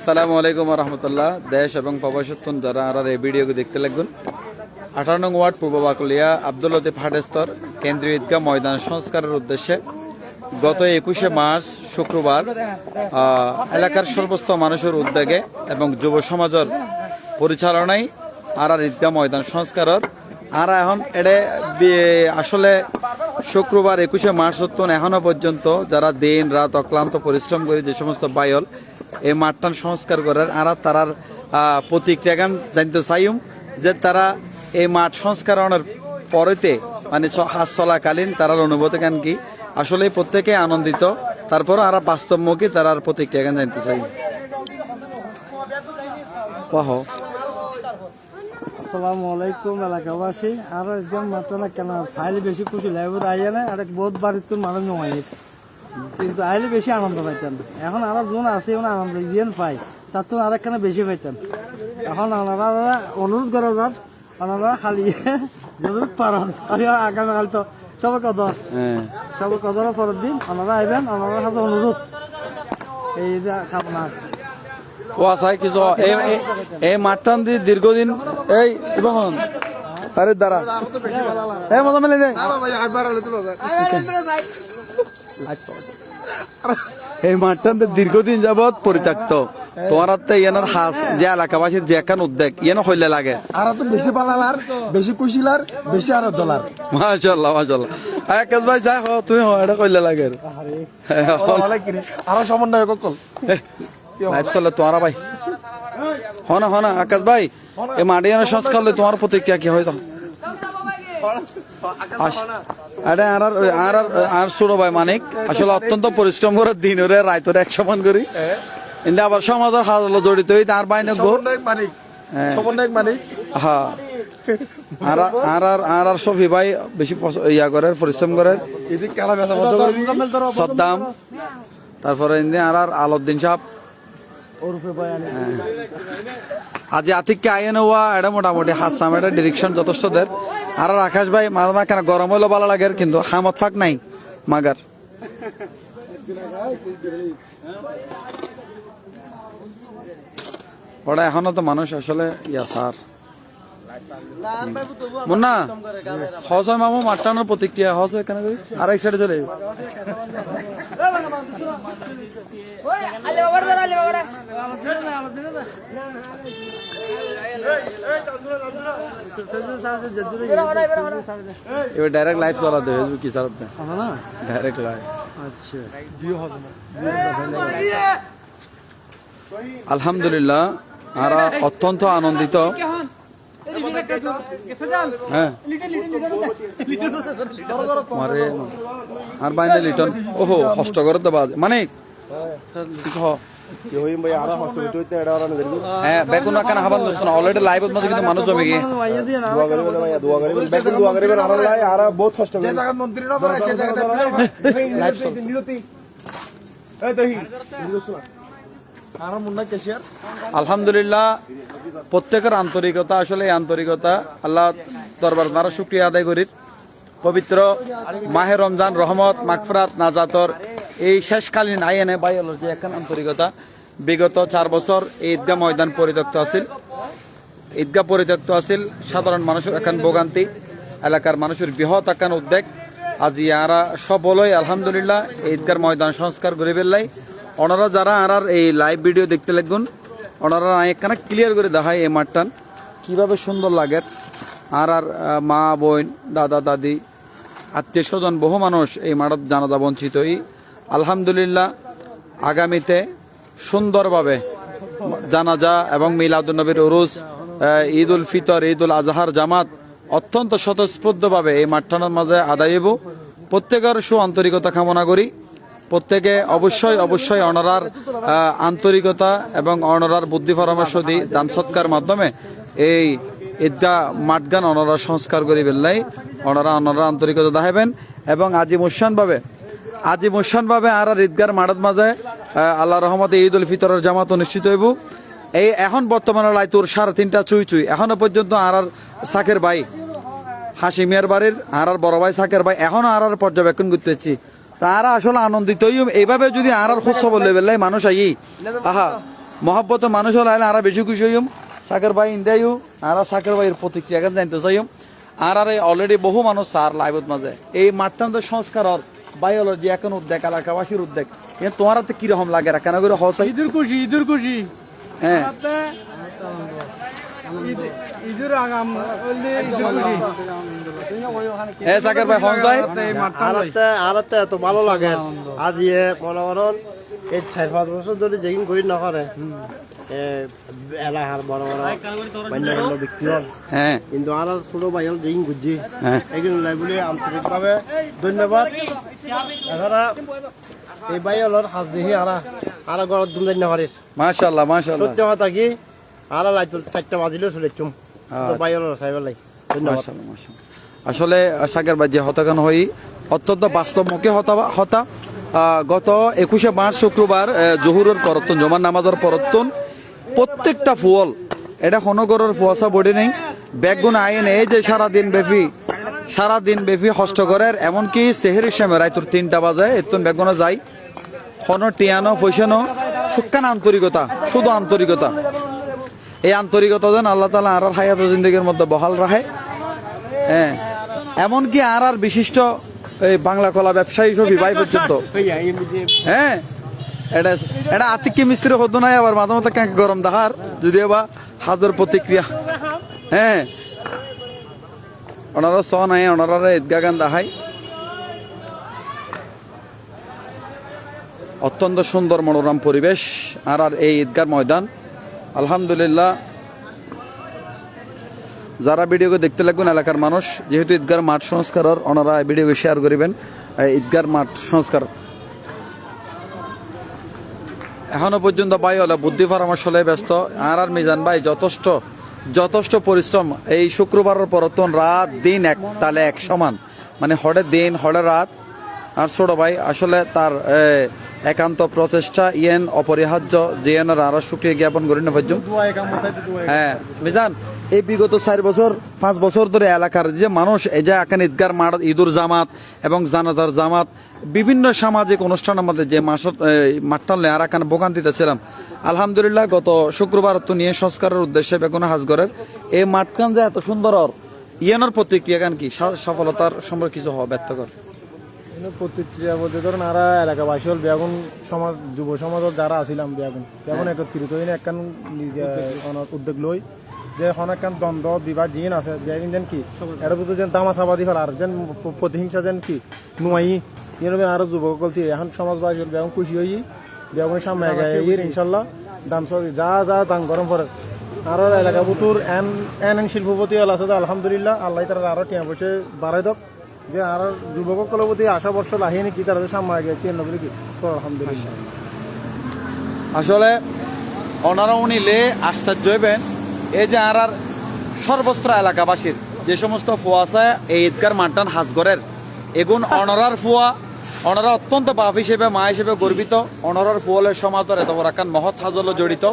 সালামু আলাইকুম রহমতুল্লাহ। দেশ এবং প্রবাসী যারা আর এই ভিডিওকে দেখতে লাগবেন 18 নং ওয়ার্ড পূর্ব বাকলিয়া আব্দুল লতিফ হাটেস্তর কেন্দ্রীয় ঈদগাহ ময়দান সংস্কারের উদ্দেশ্যে গত 21শে মার্চ শুক্রবার এলাকার সর্বস্ত মানুষের উদ্যোগে এবং যুব সমাজের পরিচালনায় আর ঈদগাহ ময়দান সংস্কারের আর এখন এটা আসলে শুক্রবার 21শে মার্চ এখনো পর্যন্ত যারা দিন রাত অক্লান্ত পরিশ্রম করে যে সমস্ত বাইল এই মাঠটান সংস্কার করার আর তারার প্রতিক্রিয়া গান জানতে চাইম যে তারা এই মাঠ সংস্কারের পরেতে মানে হাত চলাকালীন তারার অনুভূতি গান কি আসলে প্রত্যেকে আনন্দিত তারপর আর বাস্তবমুখী তারার প্রতিক্রিয়া গান জানতে চাই। আসসালামু আলাইকুম এলাকাবাসী আর একদম মাত্র না কেন সাইলে বেশি খুশি লাগবে আইয়া না আর বহুত বাড়ির তো মানুষ জমাই কিন্তু আইলে বেশি আনন্দ পাইতেন এখন আর যোন আছে এখন আনন্দ জিয়ান পাই তার তো আর একখানে বেশি পাইতেন এখন ওনারা অনুরোধ করা যান ওনারা খালি যদি পারেন আগামীকাল তো সবাই কদর সবাই কদরের পরের দিন ওনারা আইবেন ওনারা সাথে অনুরোধ এই খাবো না ও আসাই কিছু এই মাঠটান দিয়ে দীর্ঘদিন এই আরে দাঁড়া মজা মেলে যায় এই মাঠটান দীর্ঘদিন যাবৎ পরিত্যক্ত তোমার ইয়ানোর হাস যে এলাকাবাসীর যে একখান উদ্যোগ ইয়ানো হইলে লাগে আর তো বেশি পালালার বেশি কুশিলার বেশি আর ডলার মাশাআল্লাহ মাশাআল্লাহ আকাশ ভাই যাই হো তুমি এটা কইলে লাগে আর সমন্বয় কল লাইভ চলে তোমার ভাই হনা আকাশ ভাই এই মাডিয়ানো সংস্কার হলে তোমার প্রতিক্রিয়া কি হয় আর ছোট ভাই মানিক আসলে অত্যন্ত পরিশ্রম করে দিন ওরে রাত ওরে 100 মন করি কিন্তু আবার সমাজের হাত জড়িত হই তার বাইনে মানিক হ্যাঁ আর শফি ভাই বেশি ইয়া করে পরিশ্রম করে সদ্দাম তারপরে আর আলাউদ্দিন সাহেব আজ আতিককে আইন হওয়া এটা মোটামুটি হাসাম এটা ডিরেকশন যথেষ্ট দের আর আকাশ ভাই মাঝে কেন গরম হইলো ভালো লাগে কিন্তু হামত ফাঁক নাই মাগার ওটা এখনো তো মানুষ আসলে ইয়া স্যার মুন্না হস হয় মামু মাঠটানোর প্রতিক্রিয়া হস এখানে আর এক সাইডে চলে এবার ডাইরেক্ট লাইভ চলাতে ফেসবুক কি চালাতে ডাইরেক্ট লাইভ আচ্ছা আলহামদুলিল্লাহ আর অত্যন্ত আনন্দিত হ্যাঁ আর বাইরে লিটন ওহো হস্ত করে তো বাজে মানে হ্যাঁ বেগুন কেন হাবান দোস্ত না অলরেডি লাইভ মাঝে কিন্তু মানুষ জমে গিয়ে আলহামদুলিল্লাহ প্রত্যেকের আন্তরিকতা আসলে এই আন্তরিকতা আল্লাহ দরবার তারা শুকরিয়া আদায় করি পবিত্র মাহে রমজান রহমত মাগফিরাত নাজাতর এই শেষকালীন আইনে বাইরের যে এখন আন্তরিকতা বিগত 4 বছর এই ঈদগাহ ময়দান পরিত্যক্ত আছিল সাধারণ মানুষের এখন ভোগান্তি এলাকার মানুষের বৃহৎ একান উদ্যোগ আজি আরা সবলই আলহামদুলিল্লাহ এই ঈদগাহ ময়দান সংস্কার করে ফেললাই ওনারা যারা আর এই লাইভ ভিডিও দেখতে লাগবেন ওনারা একখানা ক্লিয়ার করে দেখায় এই মাঠটান কিভাবে সুন্দর লাগে আর মা বোন দাদা দাদি আত্মীয় স্বজন বহু মানুষ এই মাঠত জানাজা বঞ্চিত আলহামদুলিল্লাহ আগামীতে সুন্দরভাবে জানাজা এবং মিলাদুন্নবীর উরুস ঈদ উল ফিতর ঈদ উল আজহার জামাত অত্যন্ত স্বতঃস্ফূর্তভাবে এই মাঠটানোর মাঝে আদায় হইব প্রত্যেকের আন্তরিকতা কামনা করি প্রত্যেকে অবশ্যই অনারার আন্তরিকতা এবং অনারার বুদ্ধি পরামর্শ দি দান সৎকার মাধ্যমে এই ঈদগাহ মাঠগান অনারা সংস্কার করি বেললাই অনারা আন্তরিকতা দেখাবেন এবং আজিমুসানভাবে আর ঈদগার মাঠের মাঝে আল্লাহ রহমতে ঈদ উল ফিতরের জামাত অনুষ্ঠিত হইব এই এখন বর্তমানে লাইতুর 3:30 চুই এখনো পর্যন্ত আর সাকের ভাই হাসিমিয়ার বাড়ির আর বড় ভাই সাকের ভাই এখনো আর পর্যবেক্ষণ করতেছি তারা আসলে আনন্দিত এইভাবে যদি আর খোঁজ খবর লেবেলাই মানুষ আই আহা মহাব্বত মানুষ হলে আর বেশি খুশি হইম সাকের ভাই ইন্দাইও আর সাকের ভাইয়ের প্রতিক্রিয়া কেন জানতে চাইম আর অলরেডি বহু মানুষ সার লাইভত মাঝে এই মাঠটান্ত সংস্কার বায়োলজি এখন উদ্যোগ এলাকাবাসীর উদ্যোগ তোমার হাতে কিরকম লাগে কেন করে হসাই ঈদের খুশি হ্যাঁ ঈদের আগাম খুশি হ্যাঁ সাকের ভাই হসাই আরাতে এত ভালো লাগে আজ মনে করেন এই 4-5 বছর ধরে যেদিন করি না করে এলাকার বড় বড় মান্য ব্যক্তি হ্যাঁ কিন্তু আর ছোট ভাইয়াল যেদিন বুঝছি হ্যাঁ এইগুলো বলে আন্তরিকভাবে ধন্যবাদ এছাড়া এই ভাইয়ালর হাত দেখি আর গড় দুম জানি না পারিস মাশাআল্লাহ মাশাআল্লাহ সত্য কথা কি আর লাইট 4টা বাজিলেও চলে চুম ভাইয়ালর সাহেবের লাই ধন্যবাদ মাশাআল্লাহ মাশাআল্লাহ আসলে সাকের ভাই যে হতাকান হই অত্যন্ত বাস্তবমুখী হতা গত 21 মার্চ শুক্রবার জহুরের পরতন জমান নামাজের পরতন প্রত্যেকটা ফুল এটা হনগরের ফুয়াশা বডি নেই ব্যাগগুন আইন এই যে সারাদিন ব্যাপী হষ্ট করের এমনকি সেহেরির সময় রায়তুর 3টা বাজে এতন ব্যাগগুনা যাই হন টিয়ানো পয়সানো সুখান আন্তরিকতা শুধু আন্তরিকতা এই আন্তরিকতা যেন আল্লাহ তাআলা আর হায়াত জিন্দেগির মধ্যে বহাল রাখে হ্যাঁ এমনকি আর বিশিষ্ট এই বাংলা কলা ব্যবসায়ী সবই ভাই পর্যন্ত হ্যাঁ এটা আতিকি মিস্ত্রি হতো নাই আবার মাঝে মাঝে কাঁক গরম দেখার যদিও বা হাজার প্রতিক্রিয়া হ্যাঁ ওনারা স নাই ওনারা ঈদগা গান দেখায় অত্যন্ত সুন্দর মনোরম পরিবেশ আর এই ঈদগার ময়দান আলহামদুলিল্লাহ যারা ভিডিওকে দেখতে লাগবেন এলাকার মানুষ যেহেতু ঈদগার মাঠ সংস্কারের ওনারা ভিডিওকে শেয়ার করিবেন ঈদগার মাঠ সংস্কার এখনো পর্যন্ত ভাই হলো বুদ্ধি পরামর্শ হলে ব্যস্ত আর মিজান ভাই যথেষ্ট পরিশ্রম এই শুক্রবারের পরতন রাত দিন এক তালে এক সমান মানে হড়ে দিন হড়ে রাত আর ছোট ভাই আসলে তার একান্ত প্রচেষ্টা ইয়েন অপরিহার্য যে আরো শুক্রিয়া জ্ঞাপন করি না ভাজ্য হ্যাঁ মিজান এই বিগত 5 বছর ধরে এলাকার যে মানুষ এই যে এখানে ঈদগার মাঠ ঈদুর জামাত এবং জানাজার জামাত বিভিন্ন সামাজিক অনুষ্ঠানের মধ্যে যে মাঠটা আর এখানে ভোগান্তিতে ছিলাম আলহামদুলিল্লাহ গত শুক্রবার তো নিয়ে সংস্কারের উদ্দেশ্যে বেগুনা হাজগরের এই মাঠখান যে এত সুন্দর ইয়েনের প্রতিক্রিয়া গান কি সফলতার সম্পর্কে কিছু হওয়া ব্যক্ত কর প্রতিক্রিয়া বলতে ধরুন আর এলাকাবাসী হল বেগুন সমাজ যুব সমাজের যারা আছিলাম বেগুন একত্রিত হয়ে একখান উদ্যোগ লই যে অনেকখান দ্বন্দ্ব বিবাদ জিন আছে বেগুন যেন কি এর ভিতরে যেন তামাশাবাদী হল আর যেন প্রতিহিংসা যেন কি নুয়াই এরকম আরো যুবক এখন সমাজবাসী হল বেগুন খুশি হই বেগুনের সামনে ইনশাল্লাহ দাম যা দাম গরম পড়ে আরো এলাকা বুতুর এন শিল্পপতি হল আছে আলহামদুলিল্লাহ আল্লাহ তারা আরো টিয়া বসে বাড়াই দক যে আর যুবকগুলোর প্রতি আশা বর্ষ লাহিয়ে কি তারা সামনে গেছে নবী কি আলহামদুলিল্লাহ আসলে ওনারা উনিলে আশ্চর্য হইবেন এই যে আর সর্বস্ত্র এলাকাবাসীর যে সমস্ত ফুয়া আছে এই ঈদগার মাঠটান হাজগরের এগুন অনরার ফুয়া অনরা অত্যন্ত বাপ হিসেবে মা হিসেবে গর্বিত অনরার ফুয়ালের সমাতর এত বড় একখান মহৎ হাজল জড়িত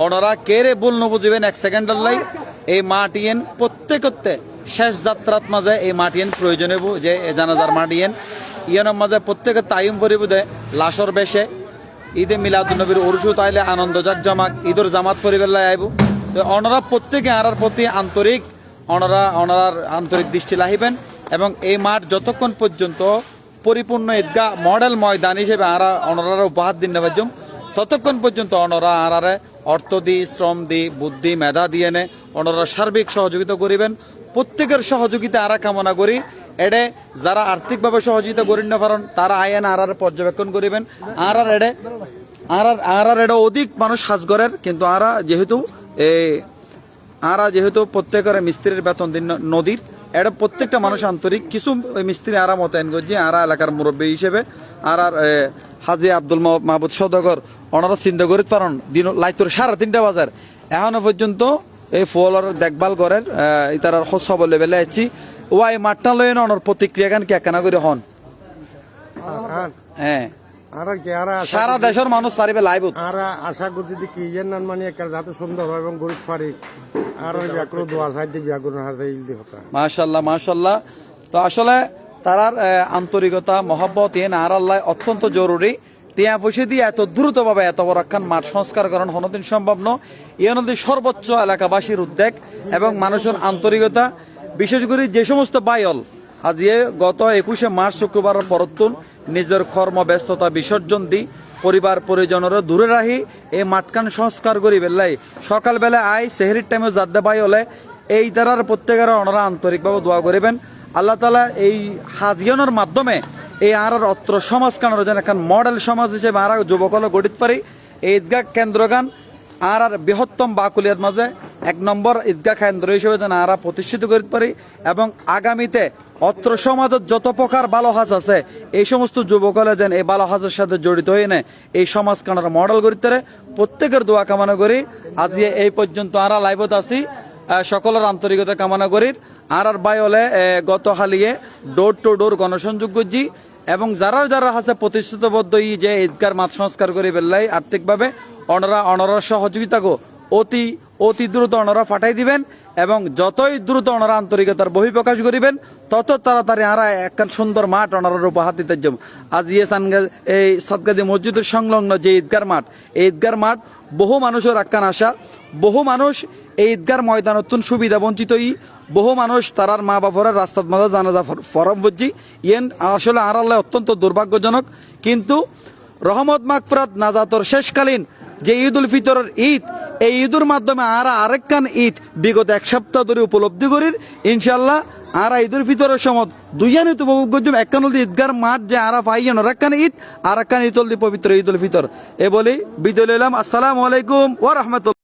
অনরা কেরে বল নবুঝিবেন 1 সেকেন্ডের লাই এই মাটিয়েন প্রত্যেকতে শেষ যাত্রাত মাঝে এই মাটিয়েন প্রয়োজন হইব যে জানাজার মাটিয়েন ইয়ানোর মাঝে প্রত্যেকে তাইম করিব দে লাশর বেশে ঈদে মিলাদুন্নবীর উরসু তাইলে আনন্দ জাকজমাক ঈদর জামাত পরিবেলায় আইব তো অনরা প্রত্যেকে আনার প্রতি অনরার আন্তরিক দৃষ্টি লাহিবেন এবং এই মাঠ যতক্ষণ পর্যন্ত পরিপূর্ণ ঈদগাহ মডেল ময়দান হিসেবে অনরার উপহার দিন নেবাজুম ততক্ষণ পর্যন্ত অনরা আনারে অর্থ দি শ্রম দি বুদ্ধি মেধা দিয়ে নে অনরা সার্বিক সহযোগিতা করিবেন প্রত্যেকের সহযোগিতা আরা কামনা করি এডে যারা আর্থিকভাবে সহযোগিতা করেন না পারেন তারা আইন আর পর্যবেক্ষণ করিবেন আর এডে অধিক মানুষ সাজগরের কিন্তু যেহেতু প্রত্যেকের মিস্ত্রির বেতন দিন নদীর এটা প্রত্যেকটা মানুষ আন্তরিক কিছু মিস্ত্রি আরা মোতায়েন করছে আর এলাকার মুরব্বী হিসেবে আর হাজি আব্দুল মাহবুদ সদগর ওনারা চিন্তা করিতে পারেন দিন লাইতুর 3:30 বাজার এখনো পর্যন্ত এই ফলের দেখভাল করেন তার খোঁজ লেভেলে আছি ওয়াই মাঠটা লই ওনার প্রতিক্রিয়া গান কে কেনা করে হন হ্যাঁ সারা দেশের মানুষ পারিবে লাইভ আর আশা করছি যে কি জানেন মানে একটা যাতে সুন্দর হয় এবং গরিব পারি আর ওই ব্যাকরণ দোয়া সাইড দিয়ে ব্যাকরণ হাসে ইলদি হতা মাশাআল্লাহ তো আসলে তারার আন্তরিকতা মহব্বত এন আর আল্লাহ অত্যন্ত জরুরি। টিয়া পয়সা দিয়ে এত দ্রুতভাবে এত বড় একখান মাঠ সংস্কার করেন হনদিন সম্ভব ন। এই নদী সর্বোচ্চ এলাকাবাসীর উদ্যোগ এবং মানুষের আন্তরিকতা, বিশেষ করে যে সমস্ত বাইল আজকে গত 21শে মার্চ শুক্রবার পরতুন নিজের কর্মব্যস্ততা বিসর্জন দি পরিবার পরিজনের দূরে রাখি এই মাঠখান সংস্কার করি বেলাই সকালবেলা আই সেহরির টাইমে যাদ্দা বাই হলে এই তারার প্রত্যেকের ওনারা আন্তরিকভাবে দোয়া করিবেন। আল্লাহ তালা এই হাজিয়নের মাধ্যমে এই আর অত্র সমাজ কানোর যেন এখন মডেল সমাজ হিসেবে আর যুবকল গঠিত পারি। এই ঈদগাহ কেন্দ্রগান আর বৃহত্তম বাকুলিয়ার মাঝে 1 নম্বর ঈদগাহ কেন্দ্র হিসেবে যেন আর প্রতিষ্ঠিত করতে পারি এবং আগামীতে অত্র সমাজের যত প্রকার ভালো কাজ আছে এই সমস্ত যুবকলে যেন এই ভালো কাজের সাথে জড়িত হয়ে নেয় এই সমাজ কানোর মডেল করতে পারে। প্রত্যেকের দোয়া কামনা করি। আজ এই পর্যন্ত আর লাইভত আছি, সকলের আন্তরিকতা কামনা করি। আর বাই হলে গত হালিয়ে ডোর টু ডোর গণসংযোগ করছি এবং যারা যারা আছে প্রতিশ্রুতিবদ্ধ যে ঈদগার মাঠ সংস্কার করে বেল্লাই আর্থিকভাবে অনরা সহযোগিতা গো অতি দ্রুত অনরা ফাটাই দিবেন এবং যতই দ্রুত অনরা আন্তরিকতার বহিঃপ্রকাশ করিবেন তত তাড়াতাড়ি আর একখান সুন্দর মাঠ অনারার উপহার দিতে যাব। আজ এই সাদগাদি মসজিদের সংলগ্ন যে ঈদগার মাঠ, এই ঈদগার মাঠ বহু মানুষের একখান আশা। বহু মানুষ এই ঈদগার ময়দানতুন সুবিধা বঞ্চিত বহু মানুষ তারার মা বাপরা রাস্তার মাঝে জানাজা ফরম বুঝছি ইয়েন আসলে আর আল্লাহ অত্যন্ত দুর্ভাগ্যজনক। কিন্তু রহমত মাগফিরাত নাজাতর শেষকালীন যে ঈদ উল ফিতরের ঈদ, এই ঈদের মাধ্যমে আরেকখান ঈদ বিগত 1 সপ্তাহ ধরে উপলব্ধি করির ইনশাল্লাহ আর ঈদ উল ফিতরের সময় দুইয়ানিত উপভোগ করছি। একখান হল ঈদগার মাঠ যে আর পাইয়েন একখান ঈদ আর একখান ঈদ পবিত্র ঈদ উল ফিতর। এ বলি বিদায় লইলাম। আসসালামু আলাইকুম ওয়া রাহমাতুল্লাহ।